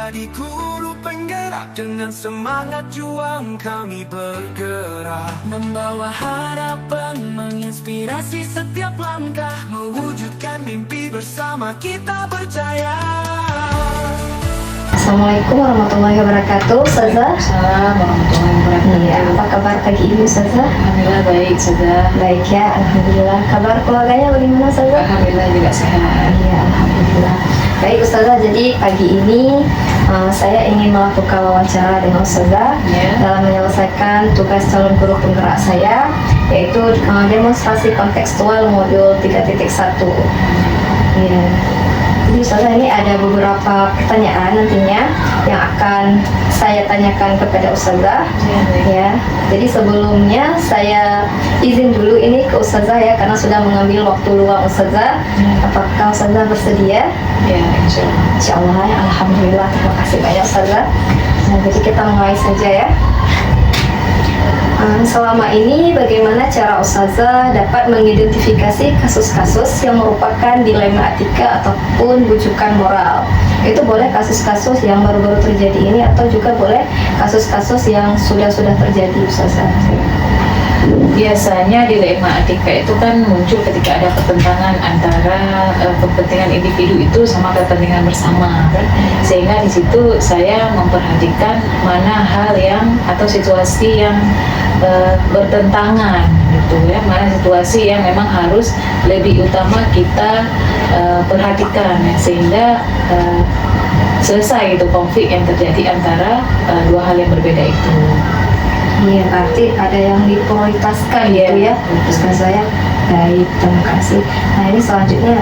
menjadi guru penggerak. Dengan semangat juang kami bergerak, membawa harapan, menginspirasi setiap langkah, mewujudkan mimpi bersama kita percaya. Assalamualaikum warahmatullahi wabarakatuh, Ustazah. Assalamualaikum warahmatullahi wabarakatuh. Iya, apa kabar pagi ini, Ustazah? Alhamdulillah baik, Ustazah. Baik ya, alhamdulillah. Kabar keluarganya bagaimana, Ustazah? Alhamdulillah juga sehat. Iya, alhamdulillah. Baik, Ustazah. Jadi pagi ini saya ingin melakukan wawancara dengan Ustazah dalam menyelesaikan tugas calon guru penggerak saya, yaitu demonstrasi kontekstual modul 3.1. Iya. Jadi Ustazah, ini ada beberapa pertanyaan nantinya yang akan saya tanyakan kepada Ustazah. Ya. Jadi sebelumnya saya izin dulu ini ke Ustazah ya, karena sudah mengambil waktu luang Ustazah. Apakah Ustazah bersedia? Ya, insyaallah. Insyaallah ya, alhamdulillah. Terima kasih banyak Ustazah. Nah, jadi kita mulai saja ya. Selama ini bagaimana cara Ustazah dapat mengidentifikasi kasus-kasus yang merupakan dilema etika ataupun bujukan moral? Itu boleh kasus-kasus yang baru-baru terjadi ini atau juga boleh kasus-kasus yang sudah terjadi, Ustazah. Biasanya dilema etika itu kan muncul ketika ada pertentangan antara kepentingan individu itu sama kepentingan bersama, kan? Sehingga di situ saya memperhatikan mana hal yang atau situasi yang bertentangan gitu ya, mana situasi yang memang harus lebih utama kita perhatikan ya, sehingga selesai itu konflik yang terjadi antara dua hal yang berbeda itu. Iya, berarti ada yang diprioritaskan gitu ya, Ustazah ya. Baik, terima kasih. Nah, ini selanjutnya,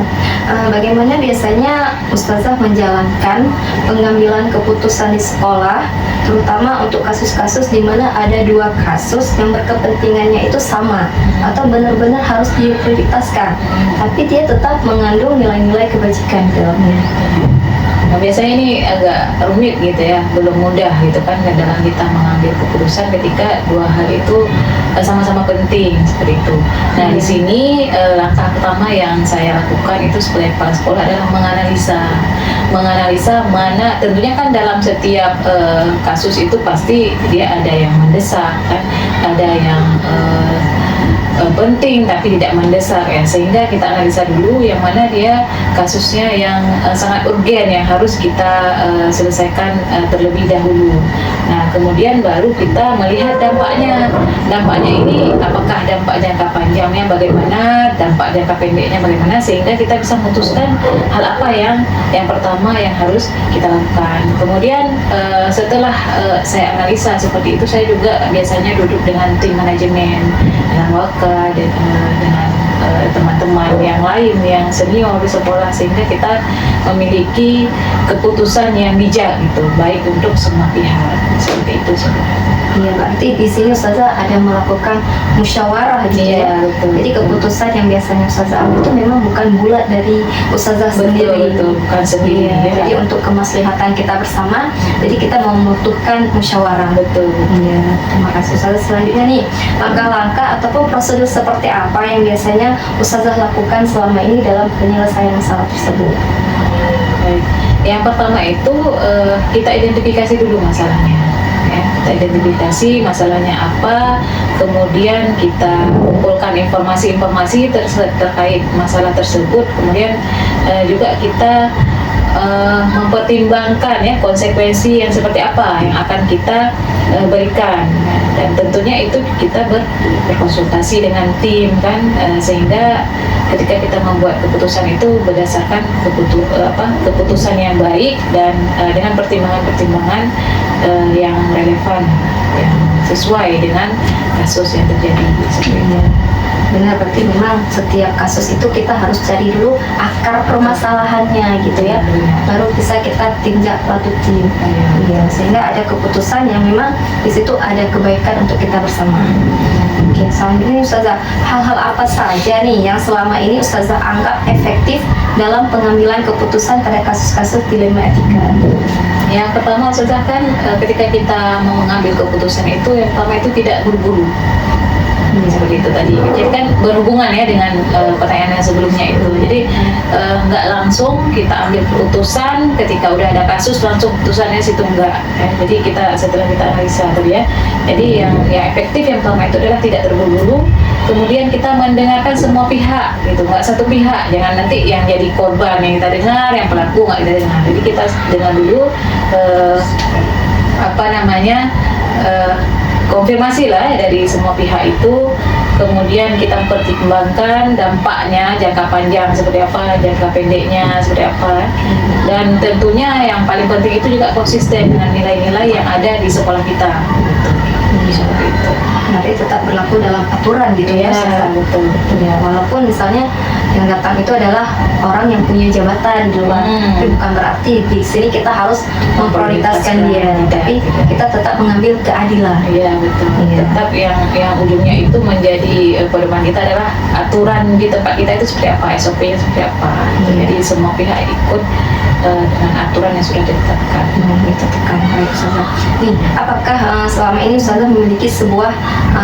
bagaimana biasanya Ustazah menjalankan pengambilan keputusan di sekolah, terutama untuk kasus-kasus di mana ada dua kasus yang berkepentingannya itu sama atau benar-benar harus diprioritaskan, tapi dia tetap mengandung nilai-nilai kebajikan di dalamnya. Nah, biasanya ini agak rumit gitu ya, belum mudah gitu kan dalam kita mengambil keputusan ketika dua hal itu sama-sama penting seperti itu. Nah, di sini langkah pertama yang saya lakukan itu sebagai kepala sekolah adalah menganalisa mana, tentunya kan dalam setiap kasus itu pasti dia ada yang mendesak kan, ada yang penting tapi tidak mendesak ya, sehingga kita analisa dulu yang mana dia kasusnya yang sangat urgen yang harus kita selesaikan terlebih dahulu. Nah, kemudian baru kita melihat dampaknya ini apakah dampak jangka panjangnya bagaimana, dampak jangka pendeknya bagaimana, sehingga kita bisa memutuskan hal apa yang pertama yang harus kita lakukan. Kemudian setelah saya analisa seperti itu, saya juga biasanya duduk dengan tim manajemen, dengan waka, dengan teman-teman yang lain yang senior di sekolah, sehingga kita memiliki keputusan yang bijak gitu, baik untuk semua pihak, seperti itu sebenarnya. Iya, berarti di sini Ustazah ada melakukan musyawarah gitu ya. Betul. Jadi keputusan yang biasanya Ustazah ambil itu memang bukan bulat dari Ustazah sendiri. Betul, bukan sendiri. Iya, Ya. jadi untuk kemaslahatan kita bersama, jadi kita membutuhkan musyawarah. Betul. Iya, terima kasih Ustazah. Selanjutnya nih, langkah-langkah ataupun prosedur seperti apa yang biasanya Ustazah lakukan selama ini dalam penyelesaian masalah tersebut? Baik. Yang pertama itu kita identifikasi dulu masalahnya. Ya, kita identifikasi masalahnya apa, kemudian kita kumpulkan informasi-informasi terkait masalah tersebut, kemudian juga kita mempertimbangkan ya konsekuensi yang seperti apa yang akan kita berikan, dan tentunya itu kita berkonsultasi dengan tim kan, sehingga ketika kita membuat keputusan itu berdasarkan keputusan yang baik dan dengan pertimbangan-pertimbangan yang relevan, yang sesuai dengan kasus yang terjadi sebenarnya. Benar, berarti memang setiap kasus itu kita harus cari dulu akar permasalahannya gitu ya, baru bisa kita tinjak lanjutin. Iya, sehingga ada keputusan yang memang di situ ada kebaikan untuk kita bersama. Oke, selanjutnya Ustazah, hal-hal apa saja nih yang selama ini Ustazah anggap efektif dalam pengambilan keputusan pada kasus-kasus dilema etika? Yang pertama Ustazah kan ketika kita mau mengambil keputusan itu, yang pertama itu tidak buru-buru. seperti itu tadi. Jadi kan berhubungan ya dengan pertanyaan yang sebelumnya itu. Jadi nggak langsung kita ambil keputusan ketika udah ada kasus langsung putusannya situ enggak. Jadi kita setelah kita analisa tadi ya. Jadi yang efektif yang pertama itu adalah tidak terburu-buru. Kemudian kita mendengarkan semua pihak, gitu, nggak satu pihak. Jangan nanti yang jadi korban yang kita dengar, yang pelaku nggak kita dengar. Jadi kita dengar dulu konfirmasi lah dari semua pihak itu. Kemudian kita pertimbangkan dampaknya jangka panjang seperti apa, jangka pendeknya seperti apa. Dan tentunya yang paling penting itu juga konsisten dengan nilai-nilai yang ada di sekolah kita. Seperti itu. Berarti tetap berlaku dalam aturan gitu ya. Betul. Ya, walaupun misalnya yang datang itu adalah orang yang punya jabatan di luar, tapi bukan berarti di sini kita harus memprioritaskan dia, tapi kita tetap mengambil keadilan. Iya betul. Iya. Tetap yang ujungnya itu menjadi pedoman kita adalah aturan di tempat kita itu seperti apa, SOP-nya seperti apa. Jadi semua pihak ikut dengan aturan yang sudah ditetapkan. Baik, Ustazah. Nih, apakah selama ini Ustazah memiliki sebuah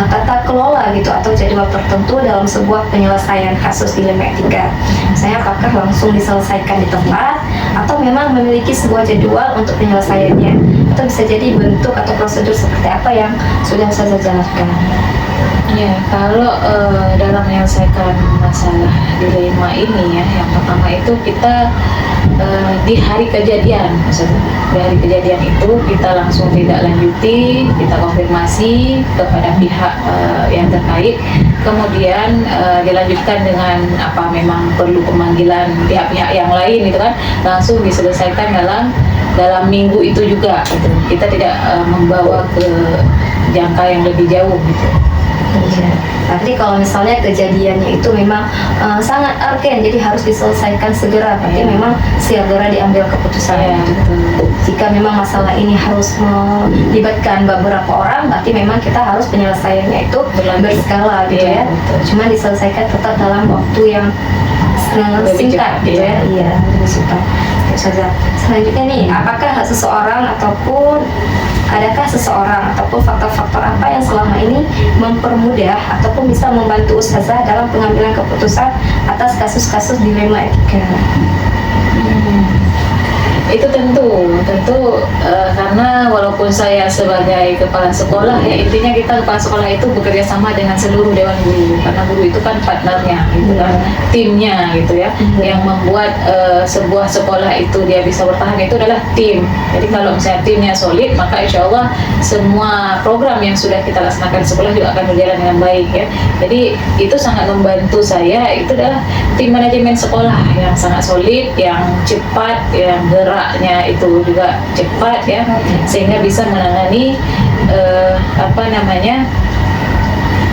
tata kelola gitu atau jadwal tertentu dalam sebuah penyelesaian kasus dilema etika? Misalnya apakah langsung diselesaikan di tempat atau memang memiliki sebuah jadwal untuk penyelesaiannya, atau bisa jadi bentuk atau prosedur seperti apa yang sudah Ustazah jalankan? Ya, kalau dalam menyelesaikan masalah dilema ini ya, yang pertama itu kita di hari kejadian, maksudnya di hari kejadian itu kita langsung tidak lanjuti, kita konfirmasi kepada pihak yang terkait, kemudian dilanjutkan dengan apa memang perlu pemanggilan pihak-pihak yang lain itu kan, langsung diselesaikan dalam minggu itu juga gitu. Kita tidak membawa ke jangka yang lebih jauh gitu. Ya. Berarti kalau misalnya kejadiannya itu memang sangat urgent, jadi harus diselesaikan segera, berarti memang segera diambil keputusan. Jika memang masalah ini harus melibatkan beberapa orang, berarti memang kita harus penyelesaiannya itu berskala gitu ya. Cuma diselesaikan tetap dalam waktu yang singkat gitu ya. Iya, lebih singkat. Selanjutnya nih, apakah adakah seseorang ataupun faktor-faktor apa yang selama ini mempermudah ataupun bisa membantu Ustazah dalam pengambilan keputusan atas kasus-kasus dilema etika? Itu tentu karena walaupun saya sebagai kepala sekolah ya, intinya kita kepala sekolah itu bekerja sama dengan seluruh dewan guru, karena guru itu kan partnernya gitu kan, timnya gitu ya, yang membuat sebuah sekolah itu dia bisa bertahan itu adalah tim. Jadi kalau misalnya timnya solid, maka insya Allah semua program yang sudah kita laksanakan di sekolah juga akan berjalan dengan baik ya. Jadi itu sangat membantu saya, itu adalah tim manajemen sekolah yang sangat solid, yang cepat, yang geraknya itu juga cepat ya, sehingga bisa menangani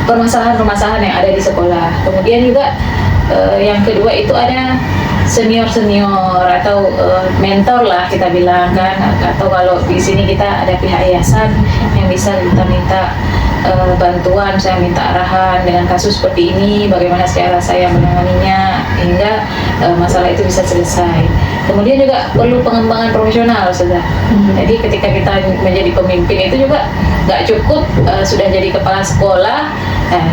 permasalahan-permasalahan yang ada di sekolah. Kemudian juga yang kedua itu ada senior atau mentor lah kita bilang kan, atau kalau di sini kita ada pihak yayasan yang bisa kita minta bantuan, saya minta arahan dengan kasus seperti ini, bagaimana cara saya menanganinya hingga masalah itu bisa selesai. Kemudian juga perlu pengembangan profesional sudah. Jadi ketika kita menjadi pemimpin itu juga nggak cukup sudah jadi kepala sekolah,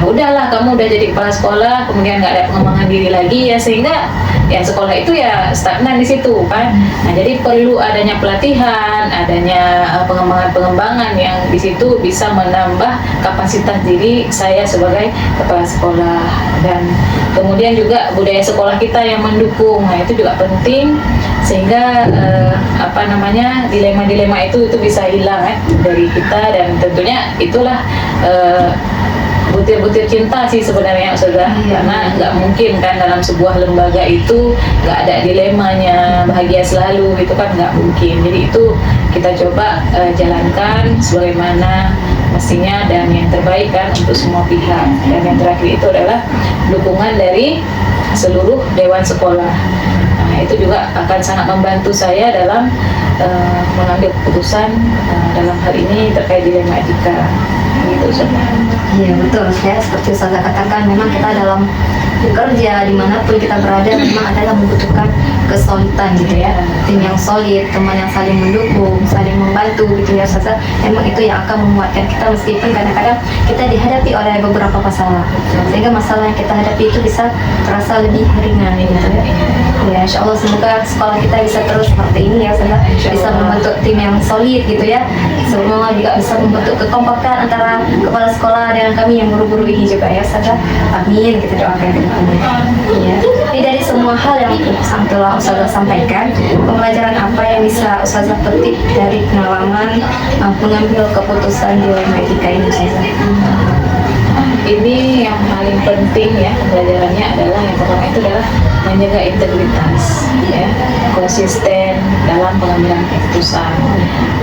udahlah kamu udah jadi kepala sekolah, kemudian nggak ada pengembangan diri lagi ya, sehingga ya sekolah itu ya stagnan di situ kan. Nah, jadi perlu adanya pelatihan, adanya pengembangan yang di situ bisa menambah kapasitas diri saya sebagai kepala sekolah. Dan kemudian juga budaya sekolah kita yang mendukung, nah itu juga penting, sehingga dilema-dilema itu bisa hilang dari kita. Dan tentunya itulah butir-butir cinta sih sebenarnya Ustazah, karena nggak mungkin kan dalam sebuah lembaga itu nggak ada dilemanya, bahagia selalu, itu kan nggak mungkin. Jadi itu kita coba jalankan sebagaimana mestinya dan yang terbaik kan untuk semua pihak. Dan yang terakhir itu adalah dukungan dari seluruh dewan sekolah. Nah, itu juga akan sangat membantu saya dalam mengambil keputusan dalam hal ini terkait dilema etika. Iya betul ya, seperti Ustazah katakan, memang kita dalam bekerja dimanapun kita berada memang adalah membutuhkan kesolidan gitu ya, tim yang solid, teman yang saling mendukung, saling membantu gitu ya Ustazah. Emang itu yang akan menguatkan kita meskipun kadang-kadang kita dihadapi oleh beberapa masalah, sehingga masalah yang kita hadapi itu bisa terasa lebih ringan gitu ya. Ya insya Allah semoga sekolah kita bisa terus seperti ini ya Ustazah, bisa membentuk tim yang solid gitu ya. Semua juga bisa membentuk kekompakan antara kepala sekolah dengan kami yang guru-guru ini juga ya Ustazah. Amin, kita doakan ke depannya. Ya. Jadi dari semua hal yang telah Ustazah sampaikan, pembelajaran apa yang bisa Ustazah petik dari pengalaman mengambil keputusan di dalam etika ini Ustazah? Ini yang paling penting ya, pembelajarannya adalah yang pertama itu adalah menjaga integritas, ya, konsisten dalam pengambilan keputusan.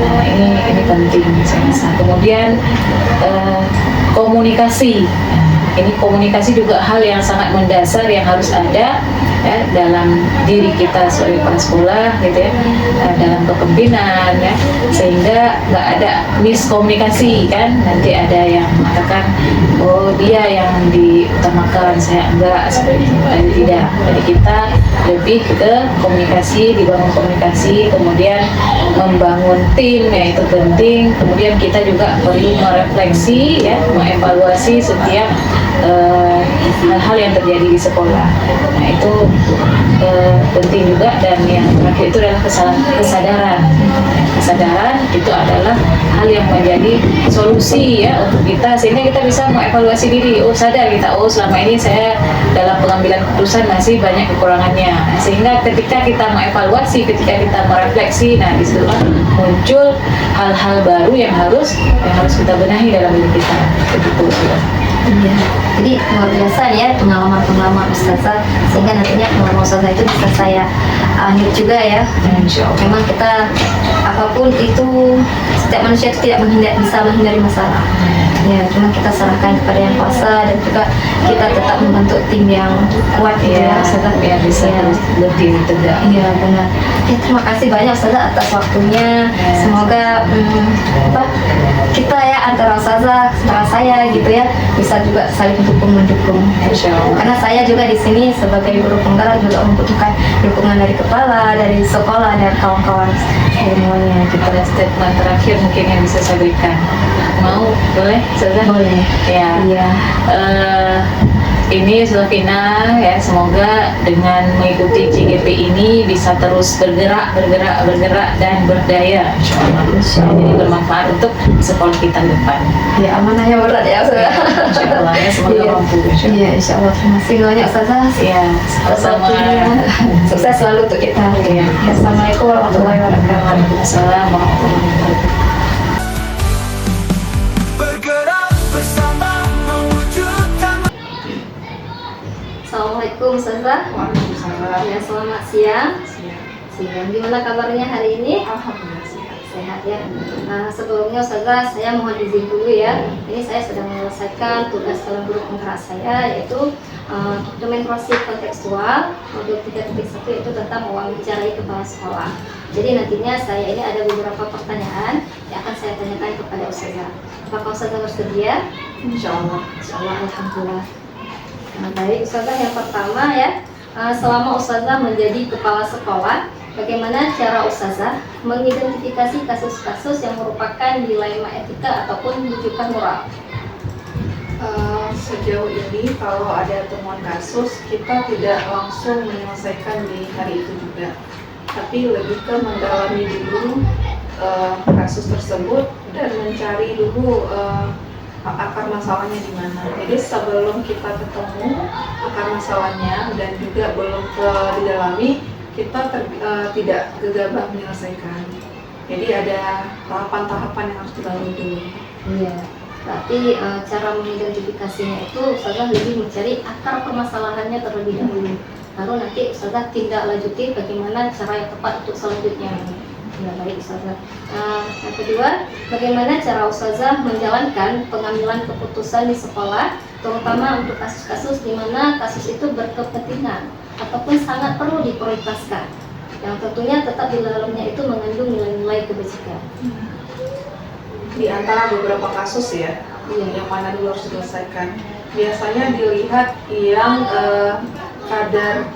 Nah, ini penting saya rasa. Kemudian komunikasi. Ini komunikasi juga hal yang sangat mendasar yang harus ada ya dalam diri kita sebagai kepala sekolah gitu ya, dalam kepemimpinan ya, sehingga nggak ada miskomunikasi kan, nanti ada yang mengatakan oh dia yang diutamakan, saya enggak, seperti itu. Tidak, jadi kita lebih ke komunikasi, dibangun komunikasi, kemudian membangun tim ya itu penting, kemudian kita juga perlu merefleksi ya, mengevaluasi setiap hal-hal yang terjadi di sekolah. Nah itu penting juga, dan yang terakhir itu adalah kesadaran. Kesadaran itu adalah hal yang menjadi solusi ya untuk kita, sehingga kita bisa mengevaluasi diri. Oh sadar kita, oh selama ini saya dalam pengambilan keputusan masih banyak kekurangannya. Sehingga ketika kita mengevaluasi, ketika kita merefleksi, nah disitulah muncul hal-hal baru yang harus kita benahi dalam diri kita. Begitu. Iya, jadi luar biasa ya pengalaman-pengalaman Ustazah, sehingga nantinya pengalaman Ustazah itu bisa saya ambil juga ya. Memang kita apapun itu, setiap manusia itu tidak bisa menghindari masalah. Ya, cuma kita serahkan kepada yang kuasa, dan juga kita tetap membentuk tim yang kuat ya, Ustazah, biar bisa berdiri tegak. Iya benar. Ya, terima kasih banyak Ustazah atas waktunya. Semoga kita ya antara Ustazah, antara saya gitu ya, bisa juga saling mendukung. Karena saya juga di sini sebagai guru penggerak juga membutuhkan dukungan dari kepala, dari sekolah, dan kawan-kawan semuanya. Kita ada statement terakhir mungkin yang bisa saya berikan. Mau? Boleh? Ustazah? Boleh. Ya. Iya. Ini Sulafina ya, semoga dengan mengikuti CGP ini bisa terus bergerak dan berdaya, Jadi bermanfaat untuk sekolah kita ke depan. Ya, amanahnya berat ya Ustazah. Insyaallah ya, semoga mampu. Iya, insyaallah. Terima kasih banyak Ustazah. Ya, sama. Sukses selalu untuk kita. Ya. Assalamualaikum warahmatullahi wabarakatuh. Waalaikumsalam warahmatullahi wabarakatuh. Bergerak bersama mewujudkan. Assalamualaikum Ustazah. Waalaikumsalam. Ya, selamat siang. Siang. Gimana kabarnya hari ini? Alhamdulillah sihat. Sehat ya. Sebelumnya Ustazah, saya mohon izin dulu ya. Ini saya sedang menyelesaikan tugas dalam guru penggerak saya, yaitu dokumentasi kontekstual modul 3.1 itu tentang mewawancarai kepala sekolah. Jadi nantinya saya ini ada beberapa pertanyaan yang akan saya tanyakan kepada Ustazah. Apakah Ustazah bersedia? Insyaallah. Insyaallah, alhamdulillah. Baik Ustazah, yang pertama ya, selama Ustazah menjadi kepala sekolah, bagaimana cara Ustazah mengidentifikasi kasus-kasus yang merupakan dilema etika ataupun rujukan moral? Sejauh ini kalau ada temuan kasus, kita tidak langsung menyelesaikan di hari itu juga, tapi lebih ke mendalami dulu kasus tersebut dan mencari dulu akar masalahnya di mana. Jadi sebelum kita ketemu akar masalahnya dan juga belum didalami, kita tidak gegabah menyelesaikan. Jadi ada tahapan-tahapan yang harus dilalui dulu. Iya. Berarti cara mengidentifikasinya itu Ustazah lebih mencari akar permasalahannya terlebih dahulu. Lalu nanti Ustazah tindak lanjuti bagaimana cara yang tepat untuk selanjutnya. Ya baik Ustazah. Yang kedua, bagaimana cara Ustazah menjalankan pengambilan keputusan di sekolah, terutama untuk kasus-kasus di mana kasus itu berkepentingan ataupun sangat perlu diprioritaskan, yang tentunya tetap di dalamnya itu mengandung nilai-nilai kebajikan. Di antara beberapa kasus ya, yang mana dulu harus diselesaikan, biasanya dilihat yang kadar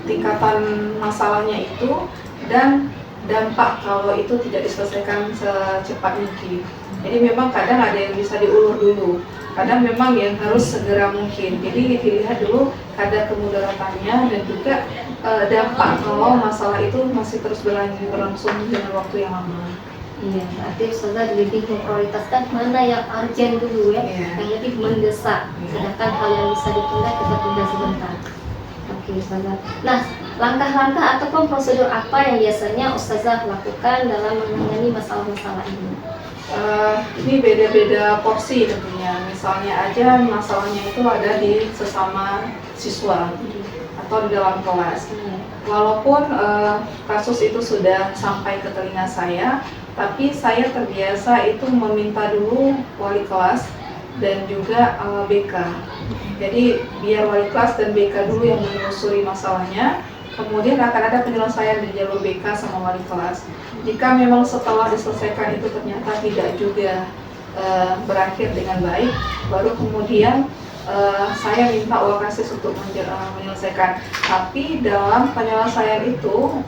tingkatan masalahnya itu dan dampak kalau itu tidak diselesaikan secepat mungkin. Jadi memang kadang ada yang bisa diulur dulu, kadang memang yang harus segera mungkin. Jadi dilihat dulu kadar kemudaratannya dan juga dampak kalau masalah itu masih terus berlangsung dengan waktu yang lama. Iya, berarti Ustazah lebih memprioritaskan mana yang urgent dulu ya, Iya. yang lebih mendesak. Iya. Sedangkan hal yang bisa ditunda kita tunda sebentar. Oke Ustazah. Nah, langkah-langkah ataupun prosedur apa yang biasanya Ustazah lakukan dalam menangani masalah-masalah ini? Ini beda-beda porsi tentunya. Misalnya aja masalahnya itu ada di sesama siswa atau di dalam kelas. Walaupun kasus itu sudah sampai ke telinga saya, tapi saya terbiasa itu meminta dulu wali kelas dan juga BK. Jadi biar wali kelas dan BK dulu yang menelusuri masalahnya, kemudian akan ada penyelesaian di jalur BK sama wali kelas. Jika memang setelah diselesaikan itu ternyata tidak juga berakhir dengan baik, baru kemudian saya minta Wakasis untuk menyelesaikan. Tapi dalam penyelesaian itu,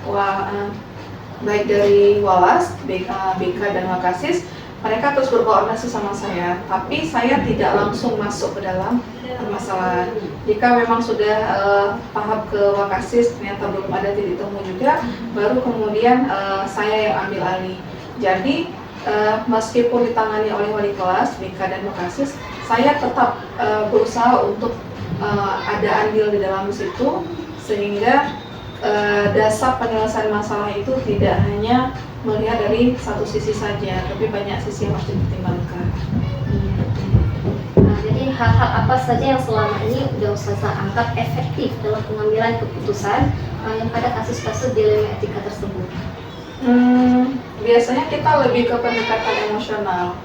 baik dari Walas, BK dan Wakasis, mereka terus berkoordinasi sama saya. Tapi saya tidak langsung masuk ke dalam permasalahan. Jika memang sudah tahap ke Wakasis, ternyata belum ada titik temu juga, baru kemudian saya yang ambil alih. Jadi meskipun ditangani oleh wali kelas, BK dan Wakasis, saya tetap berusaha untuk ada andil di dalam situ, sehingga dasar penyelesaian masalah itu tidak hanya melihat dari satu sisi saja, tapi banyak sisi yang harus dipertimbangkan. Nah, jadi hal-hal apa saja yang selama ini sudah Ustazah anggap efektif dalam pengambilan keputusan yang pada kasus-kasus dilema etika tersebut? Biasanya kita lebih ke pendekatan emosional.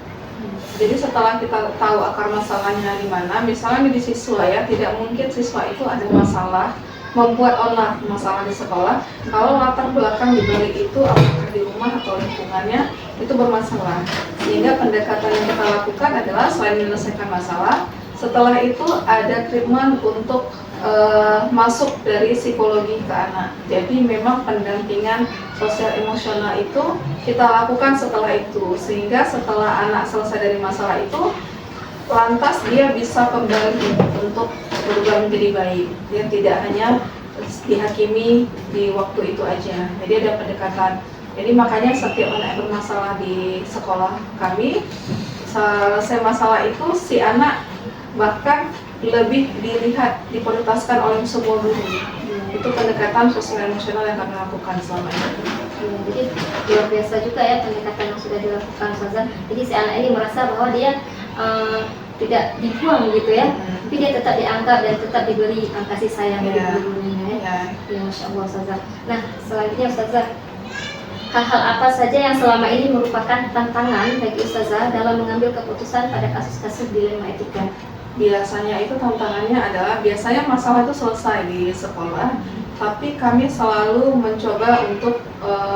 Jadi setelah kita tahu akar masalahnya di mana, misalnya di siswa ya, tidak mungkin siswa itu ada masalah, membuat onar masalah di sekolah kalau latar belakang di balik itu apakah di rumah atau lingkungannya itu bermasalah. Sehingga pendekatan yang kita lakukan adalah selain menyelesaikan masalah, setelah itu ada treatment untuk masuk dari psikologi ke anak. Jadi memang pendampingan sosial emosional itu kita lakukan setelah itu, sehingga setelah anak selesai dari masalah itu, lantas dia bisa kembali untuk berubah menjadi baik. Dia tidak hanya dihakimi di waktu itu aja. Jadi ada pendekatan. Jadi makanya setiap anak yang bermasalah di sekolah kami, selesai masalah itu si anak bahkan lebih dilihat, diprioritaskan oleh semua guru. Itu pendekatan sosial emosional yang kami lakukan selama ini. Jadi luar biasa juga ya pendekatan yang sudah dilakukan Ustazah. Jadi si anak ini merasa bahwa dia tidak dibuang gitu ya, tapi dia tetap dianggap dan tetap diberi kasih sayang dari gurunya ya. Ya, Masya Allah Ustazah. Nah, selanjutnya Ustazah, hal-hal apa saja yang selama ini merupakan tantangan bagi Ustazah dalam mengambil keputusan pada kasus-kasus dilema etika? Biasanya itu tantangannya adalah, biasanya masalah itu selesai di sekolah, tapi kami selalu mencoba untuk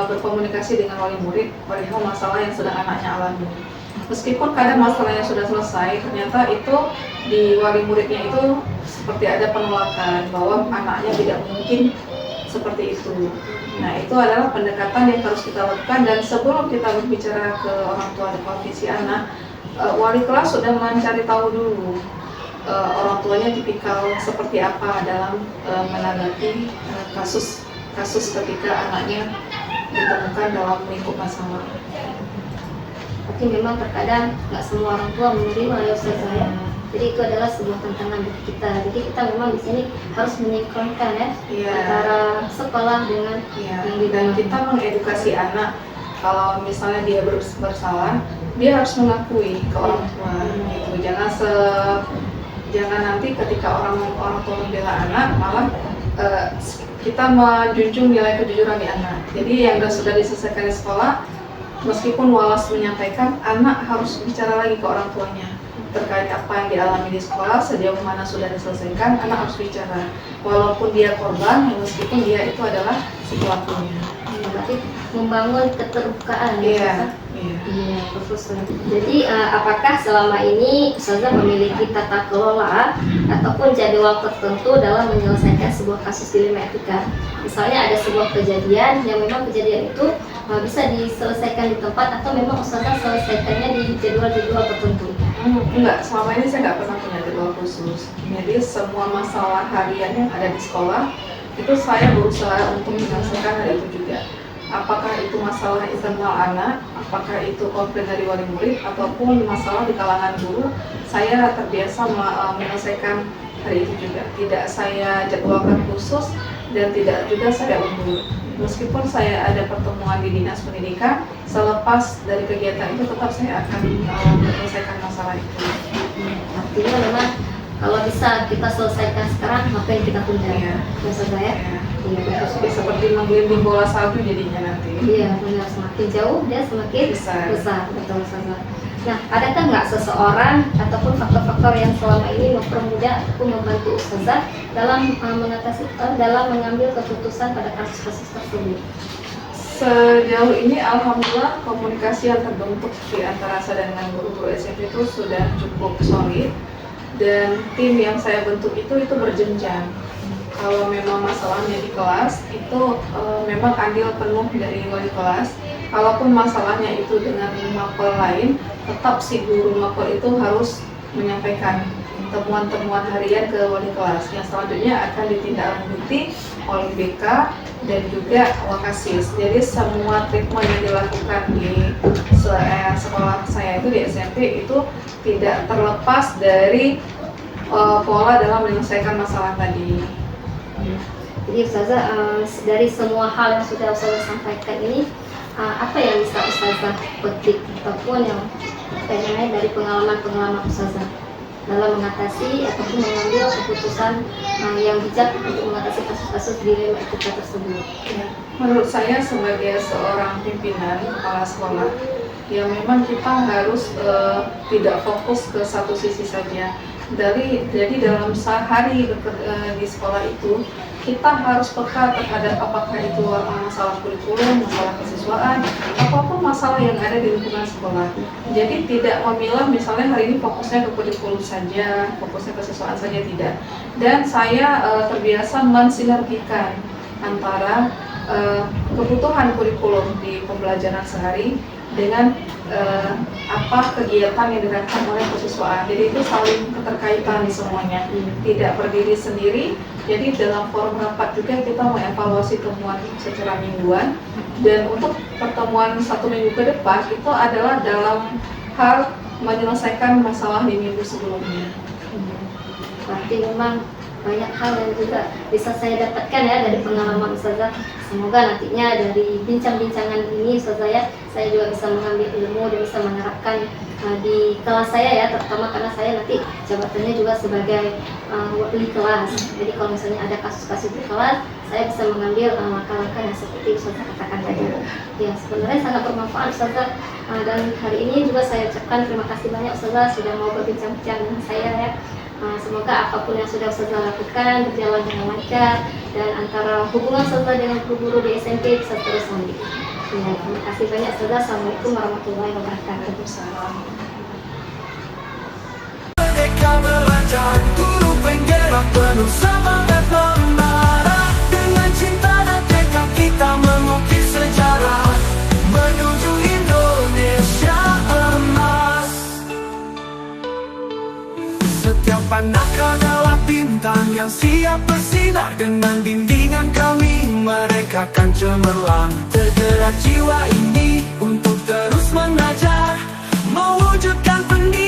berkomunikasi dengan wali murid perihal masalah yang sedang anaknya alami. Meskipun kadang masalahnya sudah selesai, ternyata itu di wali muridnya itu seperti ada penolakan bahwa anaknya tidak mungkin seperti itu. Nah, itu adalah pendekatan yang harus kita lakukan, dan sebelum kita berbicara ke orang tua dan kondisi anak, wali kelas sudah mencari tahu dulu orang tuanya tipikal seperti apa dalam menanggapi kasus ketika anaknya ditemukan dalam lingkup masalah. Tapi memang terkadang nggak semua orang tua menerima ya Ustazah ya. Jadi itu adalah sebuah tantangan bagi kita. Jadi kita memang di sini harus menyinkronkan ya, antara sekolah dengan yang di dan dalam. kita mengedukasi anak kalau misalnya dia bersalah, dia harus mengakui ke orang tua gitu. Jangan nanti ketika orang tua membela anak malah kita menjunjung nilai kejujuran di anak. Jadi yang sudah diselesaikan di sekolah, meskipun Walas menyampaikan, anak harus bicara lagi ke orang tuanya terkait apa yang dialami di sekolah, sejauh mana sudah diselesaikan, anak harus bicara. Walaupun dia korban, meskipun dia itu adalah si pelakunya. tapi membangun keterbukaan. Iya. Iya, Profesor. Jadi apakah selama ini Ustazah memiliki tata kelola ataupun jadwal tertentu dalam menyelesaikan sebuah kasus dilema etika? Misalnya ada sebuah kejadian yang memang kejadian itu bisa diselesaikan di tempat atau memang Ustazah selesaikannya di jadwal-jadwal tertentu? Enggak, selama ini saya nggak pernah punya jadwal khusus. Jadi semua masalah harian yang ada di sekolah itu saya berusaha untuk menyelesaikan hari itu juga. Apakah itu masalah internal anak, apakah itu konflik dari wali murid, ataupun masalah di kalangan guru, saya terbiasa menyelesaikan hari itu juga. Tidak saya jadwalkan khusus dan tidak juga saya undur. Meskipun saya ada pertemuan di dinas pendidikan, selepas dari kegiatan itu tetap saya akan menyelesaikan masalah itu. Artinya memang kalau bisa kita selesaikan sekarang, ngapain kita tunda? Iya. Ustazah ya? Iya, betul. Seperti menggelinding bola salju jadinya nanti. Iya, benar, semakin jauh dia semakin besar, betul Ustazah. Nah, adakah nggak seseorang ataupun faktor-faktor yang selama ini mempermudah ataupun membantu Ustazah dalam dalam mengambil keputusan pada kasus-kasus tersebut? Sejauh ini alhamdulillah komunikasi yang terbentuk di antara saya dengan guru-guru SMP itu sudah cukup solid, dan tim yang saya bentuk itu berjenjang. Kalau memang masalahnya di kelas itu memang andil penuh dari wali kelas. Kalaupun masalahnya itu dengan mapel lain, tetap si guru mapel itu harus menyampaikan temuan-temuan harian ke wali kelas yang selanjutnya akan ditindaklanjuti oleh BK dan juga Wakasis. Jadi semua treatment yang dilakukan di sekolah saya itu di SMP itu tidak terlepas dari pola dalam menyelesaikan masalah tadi. Jadi Ustazah, dari semua hal yang sudah Ustazah sampaikan ini, apa yang bisa Ustazah petik ataupun yang dari pengalaman-pengalaman Ustazah dalam mengatasi ataupun mengambil keputusan yang bijak untuk mengatasi kasus-kasus dilema etika tersebut? Menurut saya sebagai seorang pimpinan kepala sekolah, ya memang kita harus tidak fokus ke satu sisi saja. Jadi dalam sehari di sekolah itu kita harus peka terhadap apakah itu masalah kurikulum, masalah kesiswaan, apapun masalah yang ada di lingkungan sekolah. Jadi tidak memilah misalnya hari ini fokusnya ke kurikulum saja, fokusnya ke kesiswaan saja, tidak. Dan saya terbiasa mensinergikan antara kebutuhan kurikulum di pembelajaran sehari dengan apa kegiatan yang dilakukan oleh kesiswaan. Jadi itu saling keterkaitan semuanya, tidak berdiri sendiri. Jadi dalam forum rapat juga kita mengevaluasi temuan secara mingguan, dan untuk pertemuan 1 minggu ke depan itu adalah dalam hal menyelesaikan masalah di minggu sebelumnya. Berarti memang banyak hal yang juga bisa saya dapatkan ya dari pengalaman Ustazah. Semoga nantinya dari bincang-bincangan ini Ustazah ya, saya juga bisa mengambil ilmu dan bisa menerapkan di kelas saya ya, terutama karena saya nanti jabatannya juga sebagai wali kelas. Jadi kalau misalnya ada kasus-kasus di kelas, saya bisa mengambil langkah-langkah yang seperti Ustazah katakan tadi. Ya, sebenarnya sangat bermanfaat Ustazah, dan hari ini juga saya ucapkan terima kasih banyak Ustazah sudah mau berbincang-bincang dengan saya ya. Semoga apapun yang sudah Ustazah lakukan berjalan dengan lancar, dan antara hubungan Ustazah dengan guru-guru di SMP bisa terus lanjut. Ya, terima kasih banyak Ustazah. Assalamualaikum warahmatullahi wabarakatuh. Merdeka belajar, guru penggerak penuh semangat membara. Dengan cinta dan tekad kita mengukir sejarah menuju Indonesia emas. Setiap anak adalah bintang yang siap bersinar. Dengan bimbingan kami mereka akan cemerlang. Tergerak jiwa ini untuk terus mengajar, mewujudkan pendidikan